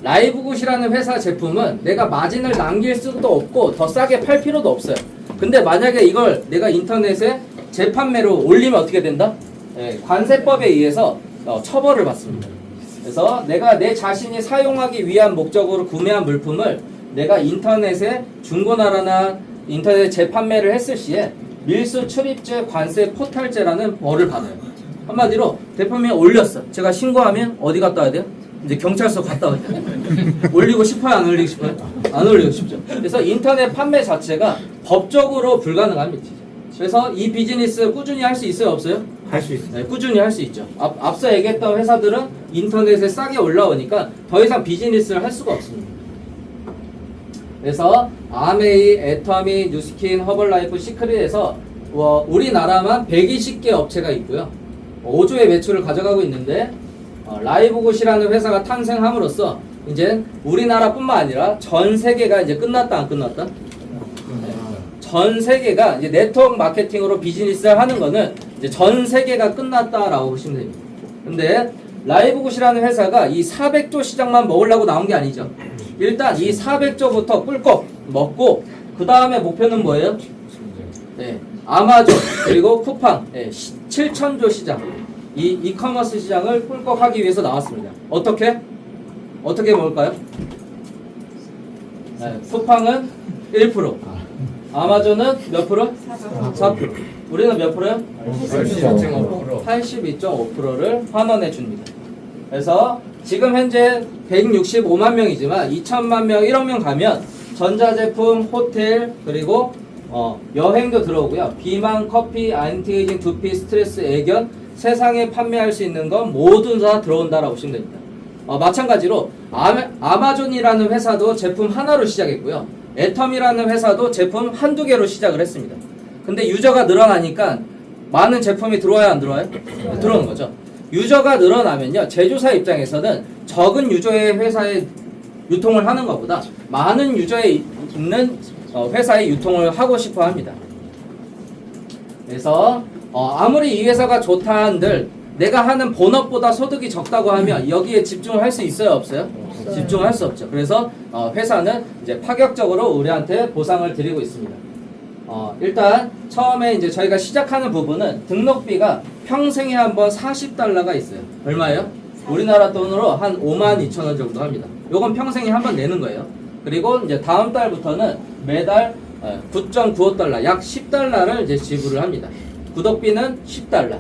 라이브굿이라는 회사 제품은 내가 마진을 남길 수도 없고 더 싸게 팔 필요도 없어요. 근데 만약에 이걸 내가 인터넷에 재판매로 올리면 어떻게 된다? 관세법에 의해서 처벌을 받습니다. 그래서 내가 내 자신이 사용하기 위한 목적으로 구매한 물품을 내가 인터넷에 중고나라나 인터넷 재판매를 했을 시에 밀수 출입제 관세 포탈제라는 벌을 받아요. 한마디로 제품이 올렸어. 제가 신고하면 어디 갔다 와야 돼요? 이제 경찰서 갔다 와야 돼요. 올리고 싶어요? 안 올리고 싶어요? 안 올리고 싶죠. 그래서 인터넷 판매 자체가 법적으로 불가능합니다. 그래서 이 비즈니스 꾸준히 할 수 있어요? 없어요? 할 수 있어요. 네, 꾸준히 할 수 있죠. 앞서 얘기했던 회사들은 인터넷에 싸게 올라오니까 더 이상 비즈니스를 할 수가 없습니다. 그래서 아메이, 애터미, 뉴스킨, 허벌라이프, 시크릿에서 우리나라만 120개 업체가 있고요. 5조의 매출을 가져가고 있는데 라이브굿이라는 회사가 탄생함으로써 이제 우리나라뿐만 아니라 전 세계가 이제 끝났다, 안 끝났다? 전 세계가 이제 네트워크 마케팅으로 비즈니스를 하는 거는 이제 전 세계가 끝났다라고 보시면 됩니다. 근데 라이브굿이라는 회사가 이 400조 시장만 먹으려고 나온 게 아니죠. 일단 이 400조부터 꿀꺽 먹고 그 다음에 목표는 뭐예요? 네, 아마존 그리고 쿠팡 7천조 시장 이 이커머스 시장을 꿀꺽 하기 위해서 나왔습니다. 어떻게 먹을까요? 네, 쿠팡은 1%, 아마존은 몇 프로? 4%. 우리는 몇 프로요? 82.5%를 환원해 줍니다. 그래서 지금 현재 165만 명이지만 2천만 명, 1억 명 가면 전자제품, 호텔, 그리고 여행도 들어오고요. 비만, 커피, 안티에이징, 두피, 스트레스, 애견, 세상에 판매할 수 있는 건 모두 다 들어온다라고 보시면 됩니다. 마찬가지로 아마존이라는 회사도 제품 하나로 시작했고요. 애텀이라는 회사도 제품 한두 개로 시작을 했습니다. 근데 유저가 늘어나니까 많은 제품이 들어와야 안 들어와요? 들어오는 거죠. 유저가 늘어나면요, 제조사 입장에서는 적은 유저의 회사에 유통을 하는 것보다 많은 유저에 있는 회사에 유통을 하고 싶어 합니다. 그래서 아무리 이 회사가 좋다 한들 내가 하는 본업보다 소득이 적다고 하면 여기에 집중을 할 수 있어요, 없어요? 집중할 수 없죠. 그래서 회사는 이제 파격적으로 우리한테 보상을 드리고 있습니다. 일단 처음에 이제 저희가 시작하는 부분은 등록비가 평생에 한번 40달러가 있어요. 얼마예요? 우리나라 돈으로 한 52,000원 정도 합니다. 요건 평생에 한번 내는 거예요. 그리고 이제 다음 달부터는 매달 9.95달러, 약 10달러를 이제 지불을 합니다. 구독비는 10달러.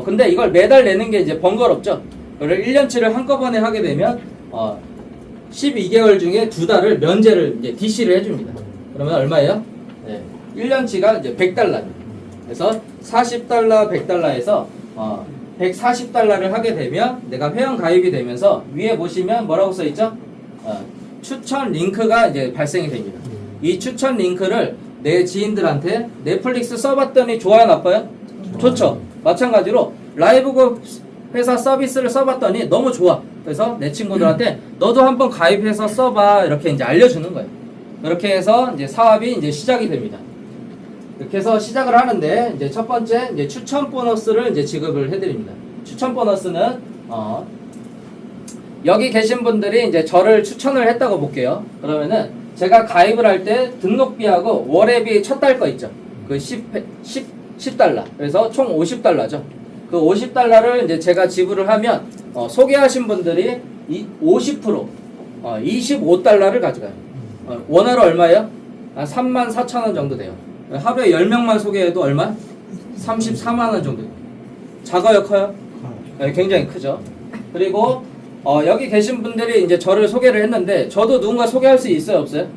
근데 이걸 매달 내는 게 이제 번거롭죠. 그걸 1년치를 한꺼번에 하게 되면 12개월 중에 2달을 면제를 이제 DC를 해줍니다. 그러면 얼마예요? 네. 1년치가 이제 100달러입니다. 그래서 40달러, 100달러에서 140달러를 하게 되면 내가 회원 가입이 되면서 위에 보시면 뭐라고 써 있죠? 추천 링크가 이제 발생이 됩니다. 이 추천 링크를 내 지인들한테 넷플릭스 써봤더니 좋아요, 나빠요? 좋죠. 마찬가지로 라이브굿 회사 서비스를 써봤더니 너무 좋아. 그래서 내 친구들한테 너도 한번 가입해서 써봐, 이렇게 이제 알려주는 거예요. 그렇게 해서 이제 사업이 이제 시작이 됩니다. 이렇게 해서 시작을 하는데 이제 첫 번째 이제 추천 보너스를 이제 지급을 해드립니다. 추천 보너스는 여기 계신 분들이 이제 저를 추천을 했다고 볼게요. 그러면은 제가 가입을 할 때 등록비하고 월회비 첫 달 거 있죠. 그 10달러. 그래서 총 50달러죠. 그 50달러를 이제 제가 지불을 하면 소개하신 분들이 50% 25달러를 가져가요. 원화로 얼마예요? 한 34,000원 정도 돼요. 하루에 10명만 소개해도 얼마? 34만원 정도. 작아요, 커요? 네, 굉장히 크죠. 그리고 여기 계신 분들이 이제 저를 소개를 했는데 저도 누군가 소개할 수 있어요, 없어요?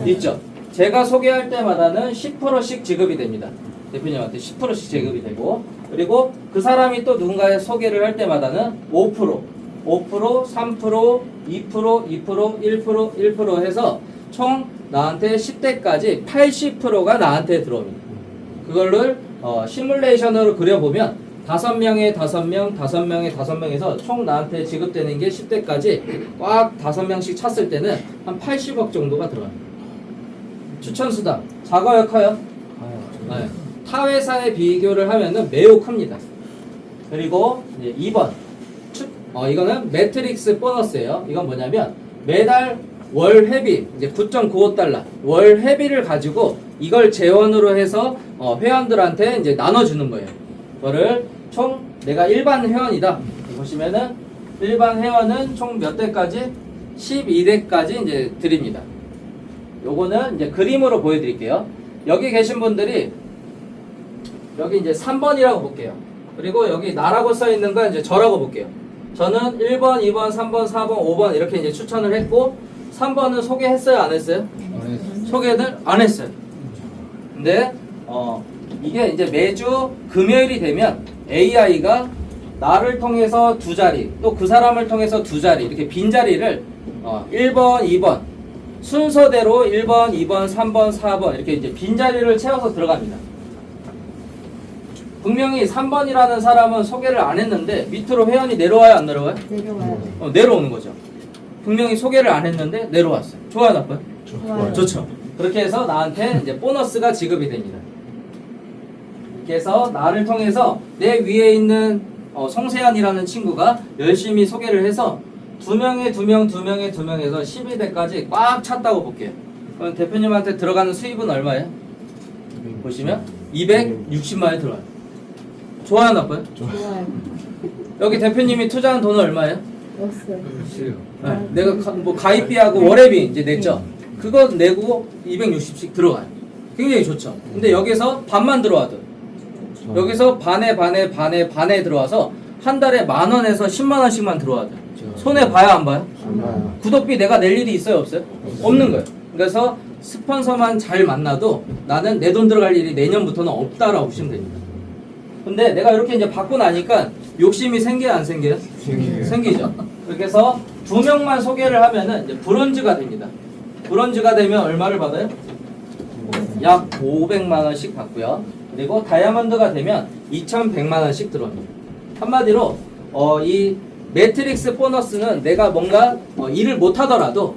있죠. 제가 소개할 때마다는 10%씩 지급이 됩니다. 대표님한테 10%씩 지급이 되고, 그리고 그 사람이 또 누군가의 소개를 할 때마다는 5%, 3%, 2%, 1% 해서 총 나한테 10대까지 80%가 나한테 들어옵니다. 그걸로 시뮬레이션으로 그려보면 5명에 5명, 5명에 5명에서 총 나한테 지급되는 게 10대까지 꽉 5명씩 찼을 때는 한 80억 정도가 들어갑니다. 추천수당, 작아요, 커요? 네. 타 회사에 비교를 하면은 매우 큽니다. 그리고 이제 2번, 이거는 매트릭스 보너스예요. 이건 뭐냐면 매달 월 회비, 이제 9.95달러 월 회비를 가지고 이걸 재원으로 해서 회원들한테 이제 나눠주는 거예요. 그거를 총 내가 일반 회원이다. 보시면은 일반 회원은 총 몇 대까지? 12대까지 이제 드립니다. 요거는 이제 그림으로 보여드릴게요. 여기 계신 분들이 여기 이제 3번이라고 볼게요. 그리고 여기 나라고 써 있는 건 이제 저라고 볼게요. 저는 1번, 2번, 3번, 4번, 5번 이렇게 이제 추천을 했고 3번은 소개했어요, 안 했어요? 소개를 안 했어요. 근데 이게 이제 매주 금요일이 되면 AI가 나를 통해서 2자리, 또 그 사람을 통해서 2자리 이렇게 빈자리를 1번, 2번 순서대로 1번, 2번, 3번, 4번 이렇게 이제 빈자리를 채워서 들어갑니다. 분명히 3번이라는 사람은 소개를 안 했는데 밑으로 회원이 내려와요, 안 내려와요? 내려와요. 내려오는 거죠. 분명히 소개를 안 했는데 내려왔어요. 좋아요, 나빠요? 좋아요. 좋죠. 그렇게 해서 나한테 이제 보너스가 지급이 됩니다. 이렇게 해서 나를 통해서 내 위에 있는 송세현이라는 친구가 열심히 소개를 해서 2명에 2명, 2명에 2명에서 12대까지 꽉 찼다고 볼게요. 그럼 대표님한테 들어가는 수입은 얼마예요? 보시면 260만원이 들어가요. 좋아요, 나빠요? 좋아요. 여기 대표님이 투자한 돈은 얼마예요? 없어요. 네, 내가 가입비하고 월회비 이제 냈죠. 그거 내고 260씩 들어가요. 굉장히 좋죠. 근데 여기서 반만 들어와도 여기서 반에 들어와서 한 달에 10,000원에서 100,000원씩만 들어와도 손해 봐요, 안 봐요? 구독비 내가 낼 일이 있어요, 없어요? 없는 거예요. 그래서 스폰서만 잘 만나도 나는 내 돈 들어갈 일이 내년부터는 없다라고 보시면 됩니다. 근데 내가 이렇게 이제 받고 나니까 욕심이 생겨요, 안 생겨요? 생기죠. 그렇게 해서 2명만 소개를 하면은 이제 브론즈가 됩니다. 브론즈가 되면 얼마를 받아요? 약 500만원씩 받고요. 그리고 다이아몬드가 되면 2,100만원씩 들어옵니다. 한마디로 이 매트릭스 보너스는 내가 뭔가 일을 못하더라도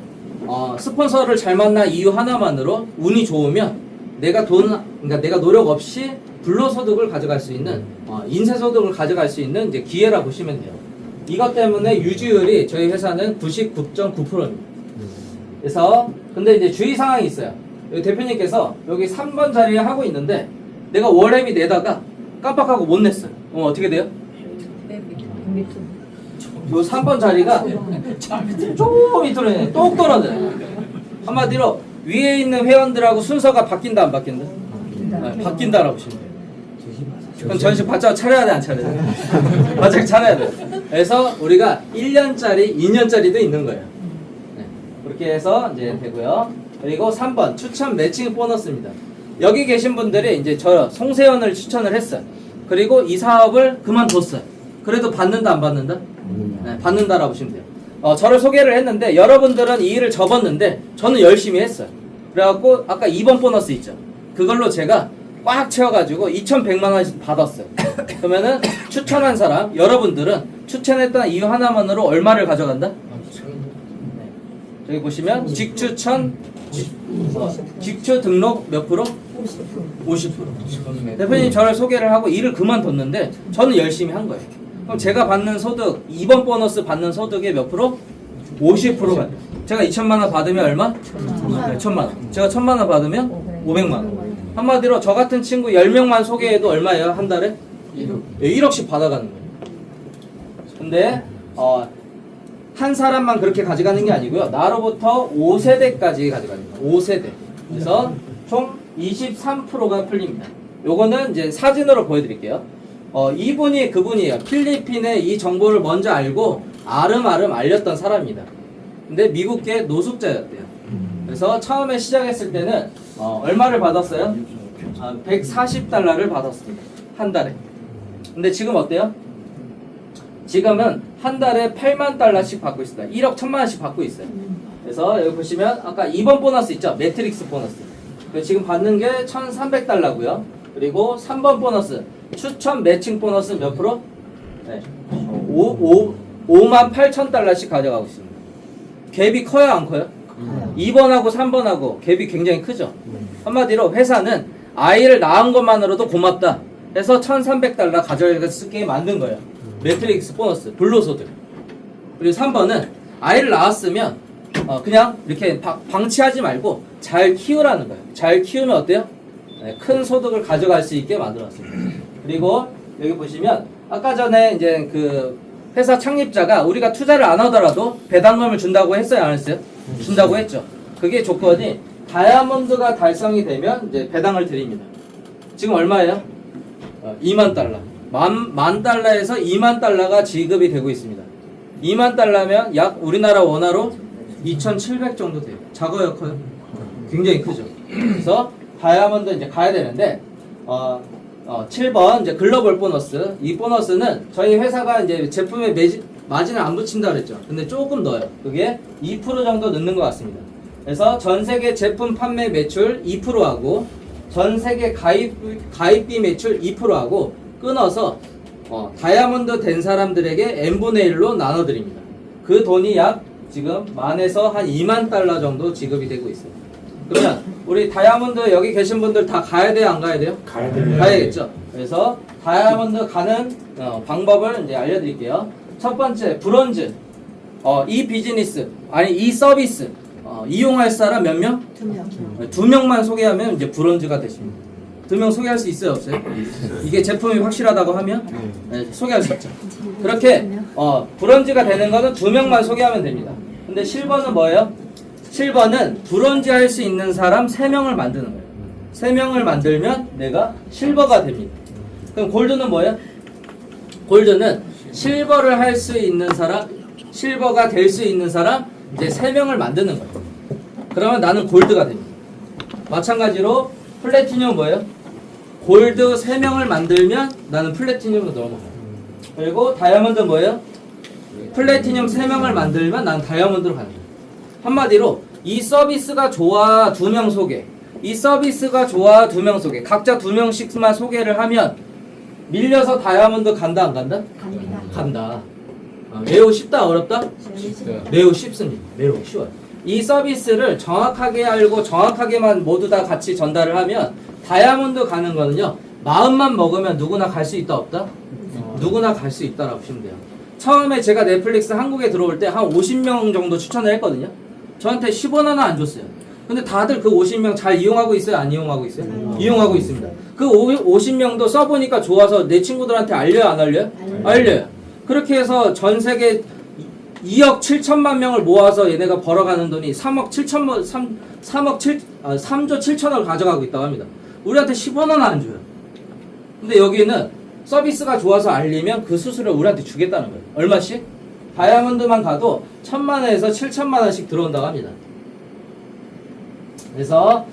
스폰서를 잘 만난 이유 하나만으로 운이 좋으면 그러니까 내가 노력 없이 불로소득을 가져갈 수 있는 인쇄소득을 가져갈 수 있는 이제 기회라 보시면 돼요. 이것 때문에 유지율이 저희 회사는 99.9%입니다. 그래서 근데 이제 주의 사항이 있어요. 여기 대표님께서 여기 3번 자리에 하고 있는데 내가 월회비 내다가 깜빡하고 못 냈어요. 어떻게 돼요? 요 3번 자리가 조금 밑으로 해요. 똑 떨어져요. 한마디로 위에 있는 회원들하고 순서가 바뀐다, 안 바뀐다? 네, 바뀐다라고 보시면 돼요. 그럼 전시 바짝 차려야 돼, 안 차려야 돼? 바짝 차려야 돼. 그래서 우리가 1년짜리, 2년짜리도 있는 거예요. 네, 그렇게 해서 이제 되고요. 그리고 3번 추천 매칭 보너스입니다. 여기 계신 분들이 이제 저 송세현을 추천을 했어요. 그리고 이 사업을 그만뒀어요. 그래도 받는다, 안 받는다? 네, 받는다라고 보시면 돼요. 저를 소개를 했는데 여러분들은 이 일을 접었는데 저는 열심히 했어요. 그래갖고 아까 2번 보너스 있죠. 그걸로 제가 꽉 채워가지고 2,100만원씩 받았어요. 그러면은 추천한 사람, 여러분들은 추천했던 이유 하나만으로 얼마를 가져간다? 저기 보시면 직추천, 직추 등록 몇 프로? 50%. 대표님 저를 소개를 하고 일을 그만뒀는데 저는 열심히 한 거예요. 그럼 제가 받는 소득, 2번 보너스 받는 소득의 몇 프로? 50%가. 제가 2,000만원 받으면 얼마? 네, 1,000만원. 제가 1,000만원 받으면 500만원. 한마디로 저 같은 친구 10명만 소개해도 얼마예요? 한 달에? 1억씩 받아가는 거예요. 근데 한 사람만 그렇게 가져가는 게 아니고요. 나로부터 5세대까지 가져갑니다. 5세대. 그래서 총 23%가 풀립니다. 요거는 이제 사진으로 보여드릴게요. 이분이 그분이에요. 필리핀에 이 정보를 먼저 알고 아름아름 알렸던 사람입니다. 근데 미국계 노숙자였대요. 그래서 처음에 시작했을 때는 얼마를 받았어요? 140달러를 받았습니다. 한 달에. 근데 지금 어때요? 지금은 한 달에 8만 달러씩 받고 있습니다. 1억 1,000만원씩 받고 있어요. 그래서 여기 보시면 아까 2번 보너스 있죠? 매트릭스 보너스. 지금 받는 게 1,300달러고요. 그리고 3번 보너스 추천 매칭 보너스 몇 프로? 네. 58,000달러씩 가져가고 있습니다. 갭이 커요 안 커요? 2번하고 3번하고 갭이 굉장히 크죠. 한마디로 회사는 아이를 낳은 것만으로도 고맙다 해서 1,300달러 가져가게 만든 거예요. 매트릭스 보너스 불로소득. 그리고 3번은 아이를 낳았으면 그냥 이렇게 방치하지 말고 잘 키우라는 거예요. 잘 키우면 어때요? 네, 큰 소득을 가져갈 수 있게 만들었습니다. 그리고 여기 보시면 아까 전에 이제 그 회사 창립자가 우리가 투자를 안 하더라도 배당금을 준다고 했어요, 안 했어요? 준다고 했죠. 그게 조건이 다이아몬드가 달성이 되면 이제 배당을 드립니다. 지금 얼마예요? 2만 달러. 만 달러에서 2만 달러가 지급이 되고 있습니다. 2만 달러면 약 우리나라 원화로 2,700 정도 돼요. 작아요, 커요? 굉장히 크죠. 그래서 다이아몬드 이제 가야 되는데 7번 이제 글로벌 보너스. 이 보너스는 저희 회사가 이제 제품에 마진을 안 붙인다 그랬죠. 근데 조금 넣어요. 그게 2% 정도 넣는 것 같습니다. 그래서 전 세계 제품 판매 매출 2%하고 전 세계 가입비 매출 2%하고 끊어서 다이아몬드 된 사람들에게 n분의 1로 나눠드립니다. 그 돈이 약 지금 만에서 한 2만 달러 정도 지급이 되고 있어요. 그러면 우리 다이아몬드 여기 계신 분들 다 가야 돼요, 안 가야 돼요? 가야 돼요. 가야겠죠. 그래서 다이아몬드 가는 방법을 이제 알려드릴게요. 첫 번째 브론즈. 이 비즈니스 아니 이 서비스 이용할 사람 몇 명? 2명. 2명만 소개하면 이제 브론즈가 되십니다. 2명 소개할 수 있어요, 없어요? 이게 제품이 확실하다고 하면 네, 소개할 수 있죠. 그렇게 브론즈가 되는 거는 2명만 소개하면 됩니다. 근데 실버는 뭐예요? 실버는 브론즈 할 수 있는 사람 3명을 만드는 거예요. 3명을 만들면 내가 실버가 됩니다. 그럼 골드는 뭐예요? 골드는 실버를 할 수 있는 사람, 실버가 될 수 있는 사람 이제 3명을 만드는 거예요. 그러면 나는 골드가 됩니다. 마찬가지로 플래티늄은 뭐예요? 골드 3명을 만들면 나는 플래티늄으로 넘어가요. 그리고 다이아몬드는 뭐예요? 플래티늄 3명을 만들면 나는 다이아몬드로 가는 거예요. 한마디로 이 서비스가 좋아 2명 소개, 이 서비스가 좋아 2명 소개, 각자 2명씩만 소개를 하면 밀려서 다이아몬드 간다 안 간다? 갑니다. 간다. 매우 쉽다 어렵다? 쉽다. 매우 쉽습니다. 매우 쉬워요. 이 서비스를 정확하게 알고 정확하게만 모두 다 같이 전달을 하면 다이아몬드 가는 거는요, 마음만 먹으면 누구나 갈 수 있다 없다? 누구나 갈 수 있다라고 보시면 돼요. 처음에 제가 넷플릭스 한국에 들어올 때 한 50명 정도 추천을 했거든요. 저한테 10원 하나 안 줬어요. 근데 다들 그 50명 잘 이용하고 있어요? 안 이용하고 있어요? 이용하고 있습니다. 그 50명도 써보니까 좋아서 내 친구들한테 알려요? 안 알려요? 알려요. 그렇게 해서 전 세계 2억 7천만 명을 모아서 얘네가 벌어가는 돈이 3조 7천억을 가져가고 있다고 합니다. 우리한테 10원 하나 안 줘요. 근데 여기는 서비스가 좋아서 알리면 그 수수료 우리한테 주겠다는 거예요. 얼마씩? 다이아몬드만 가도 1,000만 원에서 7천만 원씩 들어온다고 합니다. 그래서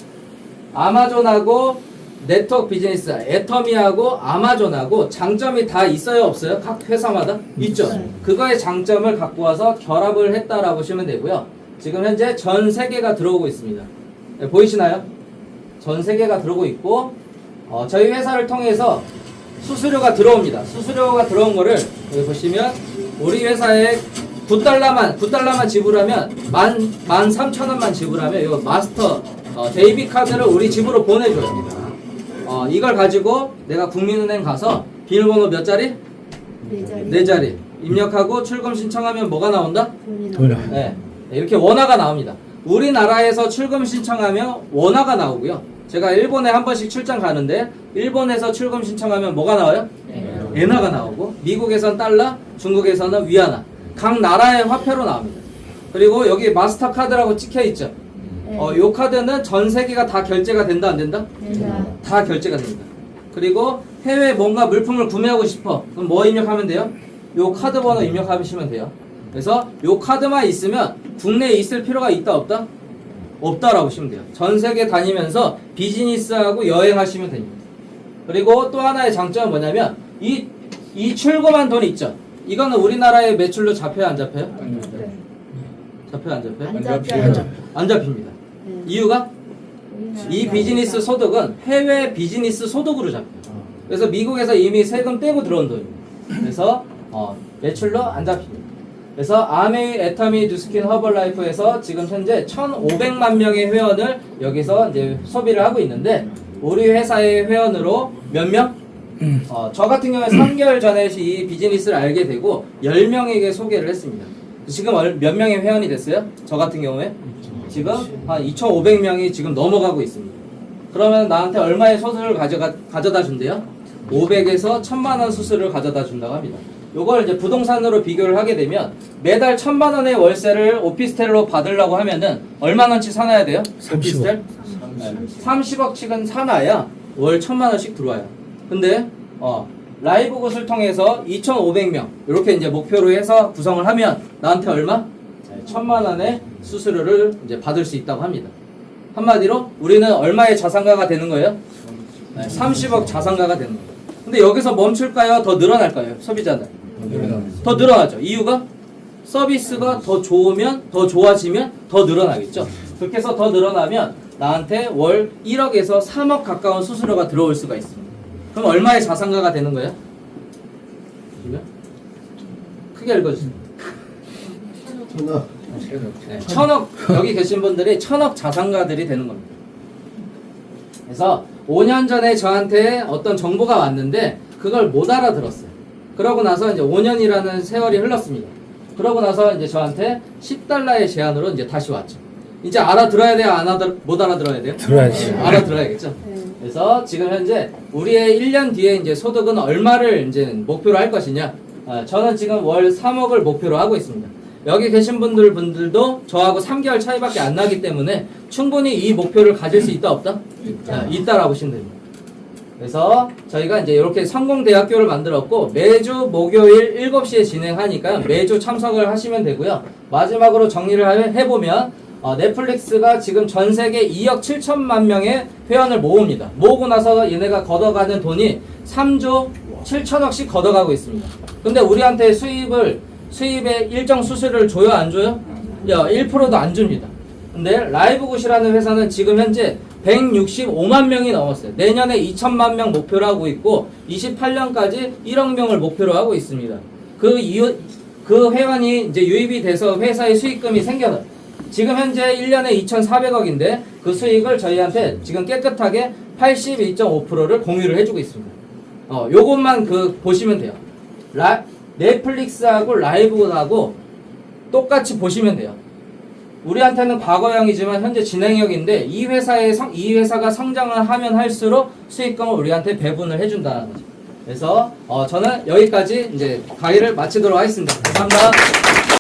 아마존하고 네트워크 비즈니스, 애터미하고 아마존하고 장점이 다 있어요, 없어요? 각 회사마다? 있죠. 그거의 장점을 갖고 와서 결합을 했다라고 보시면 되고요. 지금 현재 전 세계가 들어오고 있습니다. 네, 보이시나요? 전 세계가 들어오고 있고 저희 회사를 통해서 수수료가 들어옵니다. 수수료가 들어온 거를 여기 보시면 우리 회사에 9달러만 지불하면 13,000원만 지불하면 이거 마스터 데이비 카드를 우리 집으로 보내줘요. 이걸 가지고 내가 국민은행 가서 비밀번호 몇 자리? 4자리 입력하고 출금 신청하면 뭐가 나온다? 네, 이렇게 원화가 나옵니다. 우리나라에서 출금 신청하면 원화가 나오고요. 제가 일본에 한 번씩 출장 가는데 일본에서 출금 신청하면 뭐가 나와요? 엔화가 나오고 미국에선 달러, 중국에서는 위안화. 각 나라의 화폐로 나옵니다. 그리고 여기 마스터카드라고 찍혀 있죠. 요 카드는 전 세계가 다 결제가 된다 안 된다? 다 결제가 됩니다. 그리고 해외 뭔가 물품을 구매하고 싶어. 그럼 뭐 입력하면 돼요? 요 카드 번호 입력하시면 돼요. 그래서 요 카드만 있으면 국내에 있을 필요가 있다 없다? 없다라고 보시면 돼요. 전 세계 다니면서 비즈니스하고 여행하시면 됩니다. 그리고 또 하나의 장점은 뭐냐면 이 출금한 돈 있죠. 이거는 우리나라의 매출로 잡혀요, 안 잡혀요? 잡혀요, 안 잡혀요? 안 잡혀요. 안 잡힙니다. 이유가 이 비즈니스 소득은 해외 비즈니스 소득으로 잡혀요. 그래서 미국에서 이미 세금 떼고 들어온 돈입니다. 그래서 매출로 안 잡힙니다. 그래서 아메이 애터미 뉴스킨 허벌라이프에서 지금 현재 1,500만 명의 회원을 여기서 이제 소비를 하고 있는데 우리 회사의 회원으로 몇 명? 저 같은 경우에 3개월 전에 이 비즈니스를 알게 되고 10명에게 소개를 했습니다. 지금 몇 명의 회원이 됐어요? 저 같은 경우에 지금 한 2,500명이 지금 넘어가고 있습니다. 그러면 나한테 얼마의 수수료를 가져다 준대요? 500에서 1,000만 원 수수료를 가져다 준다고 합니다. 요걸 이제 부동산으로 비교를 하게 되면 매달 1,000만 원의 월세를 오피스텔로 받으려고 하면은 얼마 원치 사놔야 돼요? 30억. 오피스텔? 30억씩은 사놔야 월 1,000만 원씩 들어와요. 근데 라이브 곳을 통해서 2,500명 이렇게 이제 목표로 해서 구성을 하면 나한테 얼마? 1,000만 원의 수수료를 이제 받을 수 있다고 합니다. 한마디로 우리는 얼마의 자산가가 되는 거예요? 30억 자산가가 되는 거예요. 근데 여기서 멈출까요? 더 늘어날까요? 소비자들 더 늘어나죠. 이유가 서비스가 더 좋으면 더 좋아지면 더 늘어나겠죠. 그렇게 해서 더 늘어나면 나한테 월 1억에서 3억 가까운 수수료가 들어올 수가 있습니다. 그럼 얼마의 자산가가 되는 거예요? 크게 읽어주세요. 네, 1,000억 여기 계신 분들이 1,000억 자산가들이 되는 겁니다. 그래서 5년 전에 저한테 어떤 정보가 왔는데 그걸 못 알아들었어요. 그러고 나서 이제 5년이라는 세월이 흘렀습니다. 그러고 나서 이제 저한테 $10의 제안으로 이제 다시 왔죠. 이제 알아들어야 돼요? 못 알아들어야 돼요? 들어야지. 알아들어야겠죠. 그래서 지금 현재 우리의 1년 뒤에 이제 소득은 얼마를 이제 목표로 할 것이냐? 저는 지금 월 3억을 목표로 하고 있습니다. 여기 계신 분들도 저하고 3개월 차이밖에 안 나기 때문에 충분히 이 목표를 가질 수 있다 없다? 있다라고 보시면 됩니다. 그래서 저희가 이제 이렇게 성공대학교를 만들었고 매주 목요일 7시에 진행하니까 매주 참석을 하시면 되고요. 마지막으로 정리를 해보면 넷플릭스가 지금 전 세계 2억 7천만 명의 회원을 모읍니다. 모으고 나서 얘네가 걷어가는 돈이 3조 7천억씩 걷어가고 있습니다. 근데 우리한테 수입의 일정 수수료를 줘요, 안 줘요? 1%도 안 줍니다. 근데 라이브굿이라는 회사는 지금 현재 165만 명이 넘었어요. 내년에 2천만 명 목표로 하고 있고 28년까지 1억 명을 목표로 하고 있습니다. 그 회원이 이제 유입이 돼서 회사의 수익금이 생겨요. 지금 현재 1년에 2,400억인데 그 수익을 저희한테 지금 깨끗하게 82.5%를 공유를 해주고 있습니다. 요것만 보시면 돼요. 넷플릭스하고 라이브하고 똑같이 보시면 돼요. 우리한테는 과거형이지만 현재 진행형인데 이 회사가 성장을 하면 할수록 수익금을 우리한테 배분을 해준다는 거죠. 그래서 저는 여기까지 이제 강의를 마치도록 하겠습니다. 감사합니다.